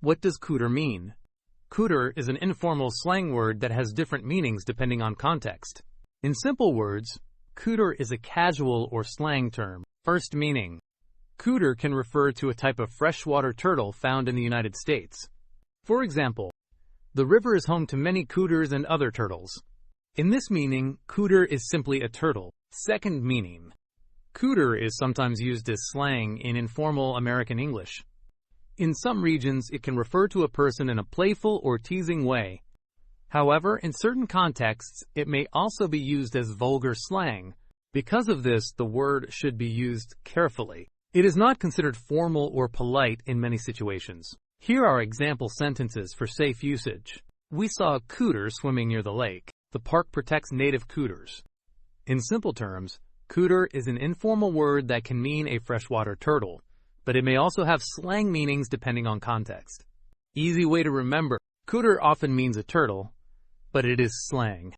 What does cooter mean? Cooter is an informal slang word that has different meanings depending on context. In simple words, cooter is a casual or slang term. First meaning. Cooter can refer to a type of freshwater turtle found in the United States. For example, the river is home to many cooters and other turtles. In this meaning, cooter is simply a turtle. Second meaning. Cooter is sometimes used as slang in informal American English. In some regions, it can refer to a person in a playful or teasing way. However, in certain contexts, it may also be used as vulgar slang. Because of this, the word should be used carefully. It is not considered formal or polite in many situations. Here are example sentences for safe usage. We saw a cooter swimming near the lake. The park protects native cooters. In simple terms, cooter is an informal word that can mean a freshwater turtle, but it may also have slang meanings depending on context. Easy way to remember, cooter often means a turtle, but it is slang.